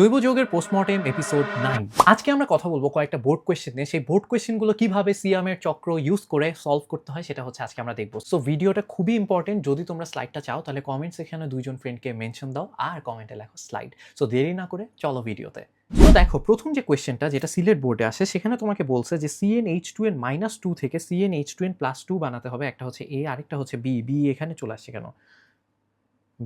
জৈব যৌগের postmortem episode 9। আজকে আমরা কথা বলবো কয়েকটা বোর্ড কোয়েশ্চেন নিয়ে। সেই বোর্ড কোয়েশ্চেনগুলো কিভাবে সিয়ামের চক্র ইউজ করে সলভ করতে হয় সেটা হচ্ছে আজকে আমরা দেখব। সো ভিডিওটা খুবই ইম্পর্টেন্ট। যদি তোমরা স্লাইডটা চাও তাহলে কমেন্ট সেকশনে দুইজন ফ্রেন্ডকে মেনশন দাও আর কমেন্টে লেখো স্লাইড। সো দেরি না করে চলো ভিডিওতে। তো দেখো প্রথম যে কোয়েশ্চেনটা যেটা সিলেট বোর্ডে আসে সেখানে তোমাকে বলছে যে CnH2n -2 থেকে CnH2n +2 বানাতে হবে। একটা হচ্ছে A আরেকটা হচ্ছে B। B এখানে চলে আসছে কেন?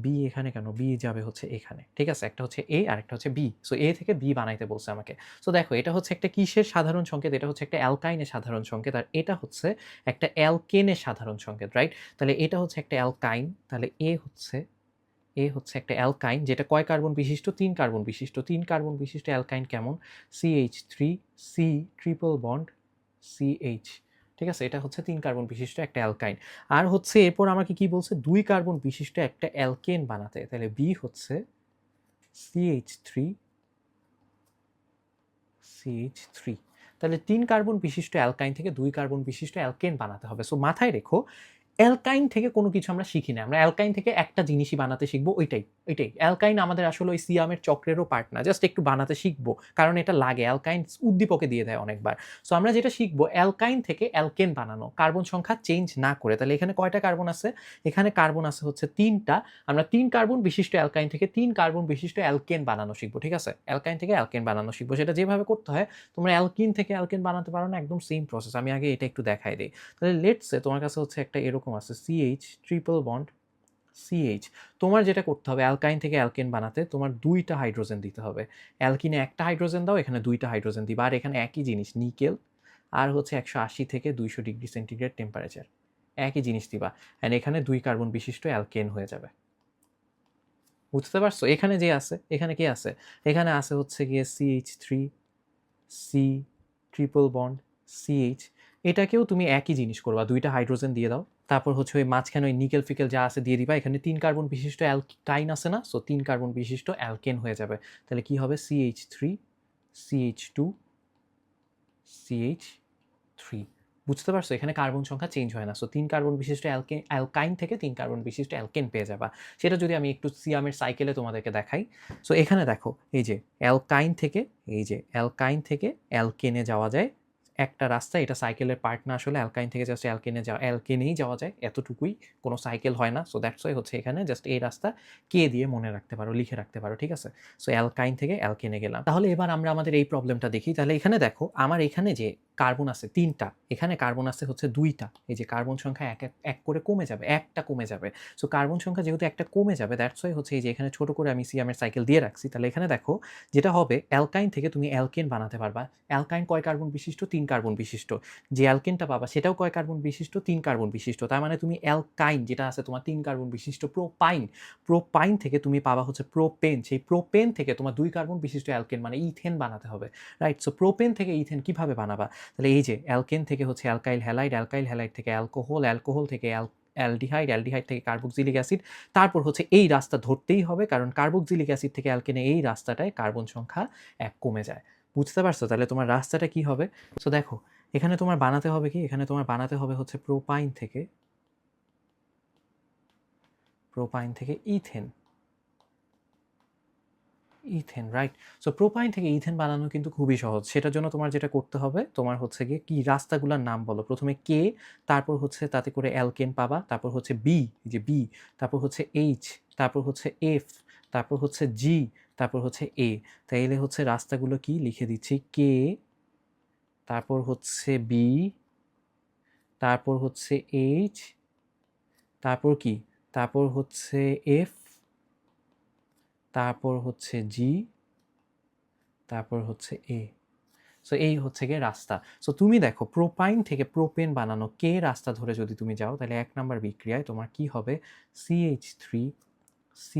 বি এখানে কেন? বি যাবে হচ্ছে এখানে। ঠিক আছে? একটা হচ্ছে এ আর একটা হচ্ছে বি। সো এ থেকে বি বানাইতে বলছে আমাকে। সো দেখো এটা হচ্ছে একটা কিসের সাধারণ সংকেত? এটা হচ্ছে একটা অ্যালকাইনের সাধারণ সংকেত আর এটা হচ্ছে একটা অ্যালকেনের সাধারণ সংকেত, রাইট? তাহলে এটা হচ্ছে একটা অ্যালকাইন। তাহলে এ হচ্ছে একটা অ্যালকাইন যেটা কয় কার্বন বিশিষ্ট? ৩ কার্বন বিশিষ্ট। ৩ কার্বন বিশিষ্ট অ্যালকাইন কেমন? CH3 C triple bond CH। ঠিক আছে? এটা হচ্ছে ৩ কার্বন বিশিষ্ট একটা অ্যালকাইন। আর হচ্ছে এরপর আমাকে কি বলছে? ২ কার্বন বিশিষ্ট একটা অ্যালকেন বানাতে। তাহলে বি হচ্ছে CH3 CH3। তাহলে ৩ কার্বন বিশিষ্ট অ্যালকাইন থেকে ২ কার্বন বিশিষ্ট অ্যালকেন বানাতে হবে। সো মাথায় রেখো অ্যালকাইন থেকে কোনো কিছু আমরা শিখি না। আমরা অ্যালকাইন থেকে একটা জিনিসই বানাতে শিখবো ওইটাই। অ্যালকাইন আমাদের আসলে ওই সিয়ামের চক্রেরও পার্ট না। জাস্ট একটু বানাতে শিখবো। কারণ এটা লাগে। অ্যালকাইন উদ্দীপকে দিয়ে দেয় অনেকবার। সো আমরা যেটা শিখবো অ্যালকাইন থেকে অ্যালকেন বানানো। কার্বন সংখ্যা চেঞ্জ না করে। তাহলে এখানে কয়টা কার্বন আছে? এখানে কার্বন আছে হচ্ছে ৩ টা। আমরা ৩ কার্বন বিশিষ্ট অ্যালকাইন থেকে ৩ কার্বন বিশিষ্ট অ্যালকেন বানানো শিখবো। ঠিক আছে? অ্যালকাইন থেকে অ্যালকেন বানানো শিখবো। সেটা যেভাবে করতে হয় তোমরা অ্যালকিন থেকে অ্যালকেন বানাতে পারো না, একদম সেম প্রসেস। আমি আগে এটা একটু দেখাই দেই। তাহলে লেটস সে তোমার কাছে হচ্ছে একটা এরকম আছে CH ট্রিপল বন্ড CH। তোমার যেটা করতে হবে অ্যালকাইন থেকে অ্যালকেন বানাতে তোমার 2টা হাইড্রোজেন দিতে হবে। অ্যালকিনে একটা হাইড্রোজেন দাও, এখানে 2টা হাইড্রোজেন দিবা। আর এখানে একই জিনিস নিকেল আর হচ্ছে 180 থেকে 200 ডিগ্রি সেন্টিগ্রেড টেম্পারেচার। একই জিনিস দিবা। অ্যান্ড এখানে 2 কার্বন বিশিষ্ট অ্যালকেন হয়ে যাবে। বুঝতে পারছো? এখানে যে আছে, এখানে কি আছে? এখানে আছে হচ্ছে গিয়ে CH3 C triple bond CH। এটাকেও তুমি একই জিনিস করবা। 2টা হাইড্রোজেন দিয়ে দাও। তারপর হচ্ছে ওই মাঝখানে ওই নিকেল ফিকেল যা আছে দিয়ে দিবা। এখানে 3 কার্বন বিশিষ্ট অ্যালকাইন আছে না? সো 3 কার্বন বিশিষ্ট অ্যালকেন হয়ে যাবে। তাহলে কি হবে? CH3 CH2 CH3। বুঝতে পারছো? এখানে কার্বন সংখ্যা চেঞ্জ হয় না। সো 3 কার্বন বিশিষ্ট অ্যালকাইন থেকে 3 কার্বন বিশিষ্ট অ্যালকেন পেয়ে যাবা। সেটা যদি আমি একটু সিয়ামের সাইকেলে তোমাদেরকে দেখাই। সো এখানে দেখো এই যে অ্যালকাইন থেকে অ্যালকেনে যাওয়া যায়। একটা রাস্তা, এটা সাইকেলের পার্ট না আসলে। অ্যালকাইন থেকে জাস্ট অ্যালকেনেই যাওয়া যায়। এতটুকুই, কোনো সাইকেল হয় না। সো দ্যাটস ওয়াই হচ্ছে এখানে জাস্ট এই রাস্তা কে দিয়ে মনে রাখতে পারো, লিখে রাখতে পারো। ঠিক আছে? সো অ্যালকাইন থেকে অ্যালকেনে গেলাম। তাহলে এবার আমরা আমাদের এই প্রবলেমটা দেখি। তাহলে এখানে দেখো আমার এখানে যে কার্বন আছে 3টা, এখানে কার্বন আছে হচ্ছে 2টা। এই যে কার্বন সংখ্যা এক করে কমে যাবে, একটা কমে যাবে। সো কার্বন সংখ্যা যেহেতু একটা কমে যাবে দ্যাটস ওয়াই হচ্ছে এই যে এখানে ছোট করে আমি সিয়ামের সাইকেল দিয়ে রাখছি। তাহলে এখানে দেখো যেটা হবে অ্যালকাইন থেকে তুমি অ্যালকেন বানাতে পারবা। অ্যালকাইন কয় কার্বন বিশিষ্ট? 3 কার্বন বিশিষ্ট। যে অ্যালকেনটা পাবা সেটাও কয় কার্বন বিশিষ্ট? 3 কার্বন বিশিষ্ট। তার মানে তুমি অ্যালকাইন যেটা আছে তোমার 3 কার্বন বিশিষ্ট প্রোপাইন থেকে তুমি পাবা হচ্ছে প্রোপেন। সেই প্রোপেন থেকে তোমার 2 কার্বন বিশিষ্ট অ্যালকেন মানে ইথেন বানাতে হবে, রাইট? সো প্রোপেন থেকে ইথেন কিভাবে বানাবা? তাহলে এই যে অ্যালকেন থেকে হচ্ছে অ্যালকাইল হ্যালাইড থেকে অ্যালকোহল থেকে অ্যালডিহাইড থেকে কার্বক্সিলিক অ্যাসিড। তারপর হচ্ছে এই রাস্তা ধরতেই হবে কারণ কার্বক্সিলিক অ্যাসিড থেকে অ্যালকেনে এই রাস্তাটায় কার্বন সংখ্যা 1 কমে যায়। বুঝতে পারছো? তাহলে তোমার রাস্তাটা কি হবে? সো দেখো এখানে তোমার বানাতে হবে কি? এখানে তোমার বানাতে হবে হচ্ছে প্রোপাইন থেকে ইথেন, রাইট? সো প্রোপাইন থেকে ইথেন বানানো কিন্তু খুবই সহজ। সেটার জন্য তোমার যেটা করতে হবে তোমার হচ্ছে গিয়ে কি রাস্তাগুলোর নাম বলো। প্রথমে কে, তারপর হচ্ছে তাতে করে অ্যালকেন পাবা, তারপর হচ্ছে বি, যে বি, তারপর হচ্ছে এইচ, তারপর হচ্ছে এফ, তারপর হচ্ছে জি, তারপর হচ্ছে এ। তাইলে হচ্ছে রাস্তাগুলো কি লিখে দিচ্ছি, কে, তারপর হচ্ছে বি, তারপর হচ্ছে এইচ, তারপর কি, তারপর হচ্ছে এফ, তারপর হচ্ছে জি, তারপর হচ্ছে এ। সো এই হচ্ছে গিয়ে রাস্তা। সো তুমি দেখো প্রোপাইন থেকে প্রোপেন বানানো কে রাস্তা ধরে যদি তুমি যাও তাহলে 1 নাম্বার বিক্রিয়ায় তোমার কি হবে? CH3 C,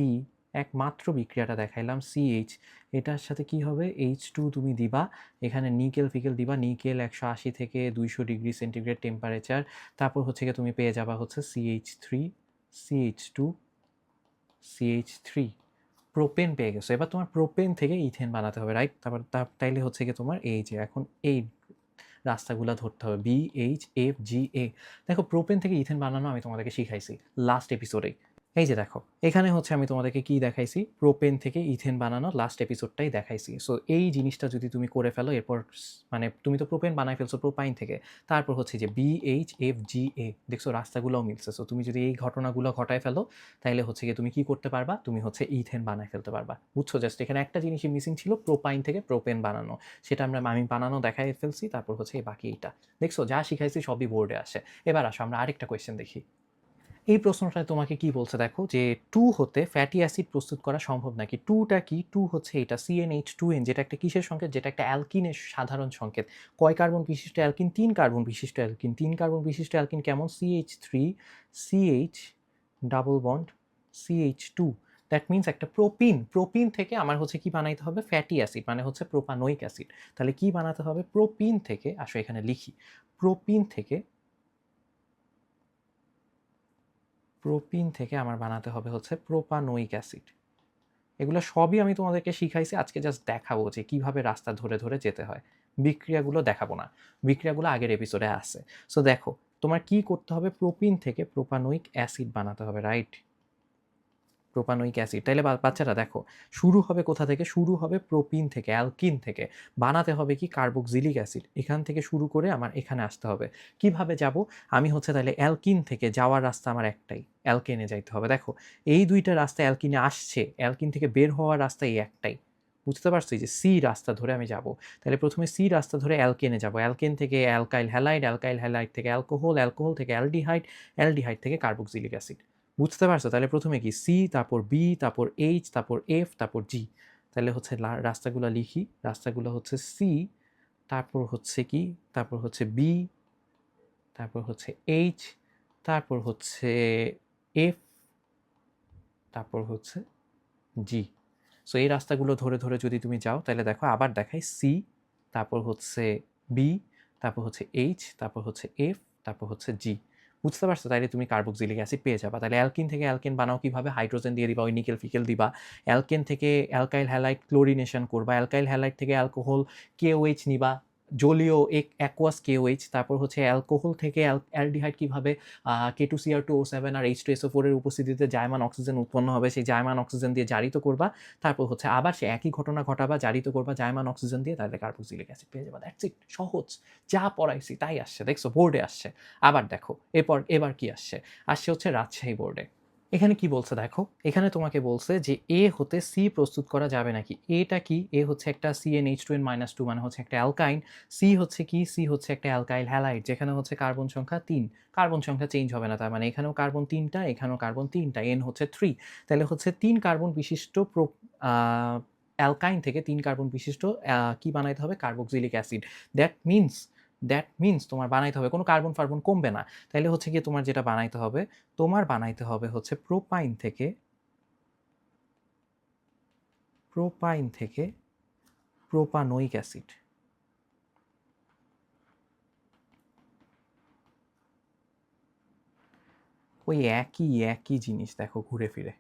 একমাত্র বিক্রিয়াটা দেখাইলাম CH, এটার সাথে কি হবে? H2 তুমি দিবা। এখানে নিকেল ফিকেল দিবা। নিকেল 180 থেকে 200 ডিগ্রি সেন্টিগ্রেড টেম্পারেচার। তারপর হচ্ছে গিয়ে তুমি পেয়ে যাবা হচ্ছে CH3 CH2 CH3। প্রোপেন পেয়ে গেছো। এবার তোমার প্রোপেন থেকে ইথেন বানাতে হবে, রাইট? তারপর তাইলে হচ্ছে গিয়ে তোমার এই যে এখন এই রাস্তাগুলা ধরতে হবে BHFGA। দেখো প্রোপেন থেকে ইথেন বানানো আমি তোমাদেরকে শিখাইছি লাস্ট এপিসোডে। এই যে দেখো, এখানে হচ্ছে আমি তোমাদেরকে কি দেখাইছি, প্রোপেন থেকে ইথেন বানানো লাস্ট এপিসোডটাই দেখাইছি। সো এই জিনিসটা যদি তুমি করে ফেলো, এরপর মানে তুমি তো প্রোপেন বানাই ফেলছো প্রোপাইন থেকে, তারপর হচ্ছে যে BHFGA, দেখছো রাস্তাগুলোও মিলছে। সো তুমি যদি এই ঘটনাগুলো ঘটায় ফেলো, তাহলে হচ্ছে গিয়ে তুমি কি করতে পারবা, তুমি হচ্ছে ইথেন বানায় ফেলতে পারবা। বুঝছো? জাস্ট এখানে একটা জিনিসই মিসিং ছিল, প্রোপাইন থেকে প্রোপেন বানানো। সেটা আমি বানানো দেখাই ফেলছি, তারপর হচ্ছে এই বাকি এইটা। দেখছো যা শিখাইছি সবই বোর্ডে আসে। এবার আসো আমরা আরেকটা কোয়েশ্চেন দেখি। এই প্রশ্নটায় তোমাকে কি বলছে দেখো, যে 2 হতে ফ্যাটি অ্যাসিড প্রস্তুত করা সম্ভব নাকি। 2টা কি, 2 হচ্ছে এটা CnH2n, যেটা একটা কিসের সংকেত, যেটা একটা অ্যালকিনের সাধারণ সংকেত। কয় কার্বন বিশিষ্ট অ্যালকিন? 3 কার্বন বিশিষ্ট অ্যালকিন। 3 কার্বন বিশিষ্ট অ্যালকিন কেমন? CH3 CH double bond CH2। That means একটা প্রোপিন থেকে আমার হচ্ছে কি বানাইতে হবে, ফ্যাটি অ্যাসিড, মানে হচ্ছে প্রোপানোইক অ্যাসিড। তাহলে কি বানাতে হবে, প্রোপিন থেকে, আসো এখানে লিখি, প্রোপিন থেকে আমার বানাতে হবে হচ্ছে প্রোপানোইক অ্যাসিড। এগুলো সবই আমি তোমাদেরকে শিখাইছি, আজকে জাস্ট দেখাবো যে কিভাবে রাস্তা ধরে ধরে যেতে হয়। বিক্রিয়াগুলো দেখাবো না, বিক্রিয়াগুলো আগের এপিসোডে আছে। সো দেখো, তোমার কি করতে হবে, প্রোপিন থেকে প্রোপানোইক অ্যাসিড বানাতে হবে, রাইট? Propanoic acid. তাইলে বাচ্চারা দেখো, শুরু হবে কোথা থেকে, শুরু হবে প্রোপিন থেকে, অ্যালকিন থেকে। বানাতে হবে কি, কার্বক্সিলিক অ্যাসিড। এখান থেকে শুরু করে আমার এখানে আসতে হবে। কিভাবে যাব আমি, হচ্ছে তাহলে অ্যালকিন থেকে যাওয়ার রাস্তা আমার একটাই, অ্যালকেনে যাইতে হবে। দেখো এই দুইটা রাস্তা অ্যালকিনে আসছে, অ্যালকিন থেকে বের হওয়ার রাস্তা এই একটাই। বুঝতে পারছি যে সি রাস্তা ধরে আমি যাব। তাহলে প্রথমে সি রাস্তা ধরে অ্যালকেনে যাব, অ্যালকেন থেকে অ্যালকাইল হ্যালাইড, অ্যালকাইল হ্যালাইড থেকে অ্যালকোহল, অ্যালকোহল থেকে অ্যালডিহাইড, অ্যালডিহাইড থেকে কার্বক্সিলিক অ্যাসিড। বুঝতে পারছো? তাহলে প্রথমে কি, সি, তারপর বি, তারপর এইচ, তারপর এফ, তারপর জি। তাহলে হচ্ছে রাস্তাগুলো লিখি, রাস্তাগুলো হচ্ছে সি, তারপর হচ্ছে কি, তারপর হচ্ছে বি, তারপর হচ্ছে এইচ, তারপর হচ্ছে এফ, তারপর হচ্ছে জি। সো এই রাস্তাগুলো ধরে ধরে যদি তুমি যাও, তাহলে দেখো আবার দেখাই, সি, তারপর হচ্ছে বি, তারপর হচ্ছে এইচ, তারপর হচ্ছে এফ, তারপর হচ্ছে জি। বুঝতে পারছো? তাইলে তুমি কার্বক্সিলিক অ্যাসিড পেয়ে যাবা। তাহলে অ্যালকিন থেকে অ্যালকেন বানাও কিভাবে, হাইড্রোজেন দিয়ে দিবা, ওই নিকেল ফিকেল দিবা। অ্যালকেন থেকে অ্যালকাইল হ্যালাইড ক্লোরিনেশন করবা, অ্যালকাইল হ্যালাইড থেকে অ্যালকোহল KOH নিবা, জলীয় অ্যাকুয়াস KOH। তারপর হচ্ছে অ্যালকোহল থেকে অ্যালডিহাইড কিভাবে, K2Cr2O7 আর H2SO4 এর উপস্থিতিতে জায়মান অক্সিজেন উৎপন্ন হবে, সেই জায়মান অক্সিজেন দিয়ে জারিত করবা। তারপর হচ্ছে আবার সে একই ঘটনা ঘটাবা, জারিত করবা জায়মান অক্সিজেন দিয়ে, তাহলে কার্বক্সিলিক অ্যাসিড পেয়ে যাবা। দ্যাটস ইট, সহজ। যা পড়াইছি তাই আসছে, দেখছো বোর্ডে আসছে। আবার দেখো এবার কি আসছে, আসছে হচ্ছে রাজশাহী বোর্ডে। এখানে কি বলছে দেখো, এখানে তোমাকে বলছে যে এ হতে সি প্রস্তুত করা যাবে নাকি। এটা কি, এ হচ্ছে একটা CnH2n-2, মানে হচ্ছে একটা অ্যালকাইন। সি হচ্ছে কি, সি হচ্ছে একটা অ্যালকাইল হ্যালাইড, যেখানে হচ্ছে কার্বন সংখ্যা 3। কার্বন সংখ্যা চেঞ্জ হবে না, তার মানে এখানেও কার্বন 3টা, এখানেও কার্বন 3টা, এন হচ্ছে 3। তাহলে হচ্ছে 3 কার্বন বিশিষ্ট অ্যালকাইন থেকে 3 কার্বন বিশিষ্ট কি বানাইতে হবে, কার্বক্সিলিক অ্যাসিড। দ্যাট মিনস তোমার বানাইতে হবে, কোনো কার্বন ফার্বন কমবে না। তাইলে হচ্ছে গিয়ে তোমার যেটা বানাইতে হবে, তোমার বানাইতে হবে হচ্ছে প্রোপাইন থেকে প্রোপানোইক অ্যাসিড। ওই একই জিনিস দেখো ঘুরে ফিরে।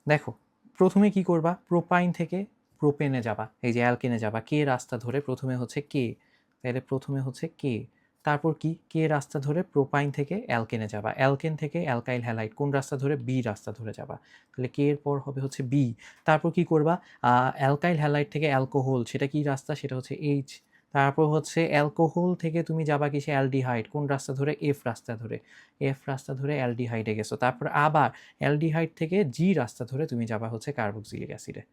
দেখো প্রথমে কি করবা, প্রোপাইন থেকে প্রোপেনে যাবা, এই যে অ্যালকেনে যাবা, কে রাস্তা ধরে, প্রথমে হচ্ছে কে, তাহলে প্রথমে হচ্ছে কে, তারপর কি, কে রাস্তা ধরে প্রোপাইন থেকে অ্যালকেনে যাবা, অ্যালকেন থেকে অ্যালকাইল হ্যালাইড, কোন রাস্তা ধরে, বি রাস্তা ধরে যাবা। তাহলে কে এর পর হবে হচ্ছে বি। তারপর কি করবা, অ্যালকাইল হ্যালাইড থেকে অ্যালকোহল, সেটা কি রাস্তা, সেটা হচ্ছে এইচ। তারপর হচ্ছে অ্যালকোহল থেকে তুমি যাবা কিসে, অ্যালডিহাইড, কোন রাস্তা ধরে, এফ রাস্তা ধরে, এফ রাস্তা ধরে অ্যালডিহাইডে গেছো। তারপর আবার অ্যালডিহাইড থেকে জি রাস্তা ধরে তুমি যাবা হচ্ছে কার্বক্সিলিক অ্যাসিডে।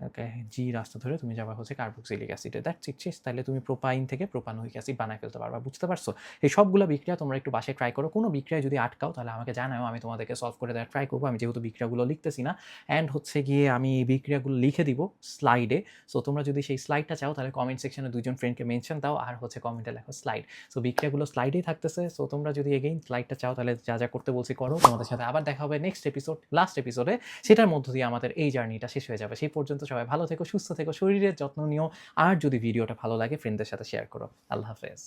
ওকে, জি রাস্তা ধরে তুমি যাবা হচ্ছে কার্বক্সিলিক অ্যাসিডে। দ্যাটস ইট, শেষ। তাহলে তুমি প্রোপাইন থেকে প্রোপানোইক অ্যাসিড বানায় ফেলতে পারবা। বুঝতে পারছো? এই সবগুলো বিক্রিয়া তোমরা একটু বাসায় ট্রাই করো। কোনো বিক্রিয়ায় যদি আটকাও তাহলে আমাকে জানাও, আমি তোমাদেরকে সলভ করে দেওয়ার ট্রাই করবো। আমি যেহেতু বিক্রিয়াগুলো লিখতেছি না, অ্যান্ড হচ্ছে গিয়ে আমি এই বিক্রিয়াগুলো লিখে দিব স্লাইডে। সো তোমরা যদি সেই স্লাইডটা চাও তাহলে কমেন্ট সেকশনে 2জন ফ্রেন্ডকে মেনশন দাও, আর হচ্ছে কমেন্টে লেখো স্লাইড। সো বিক্রিয়াগুলো স্লাইডেই থাকতেছে। সো তোমরা যদি এগেইন স্লাইডটা চাও তাহলে যা যা করতে বলছি করো। তোমাদের সাথে আবার দেখা হবে নেক্সট এপিসোড, লাস্ট এপিসোডে। সেটার মধ্য দিয়ে আমাদের এই জার্নিটা শেষ হয়ে যাবে। সেই পর্যন্ত সবাই ভালো থেকো, সুস্থ থেকো, শরীরের যত্ন নিও। আর যদি ভিডিওটা ভালো লাগে ফ্রেন্ডদের সাথে শেয়ার করো। আল্লাহ হাফেজ।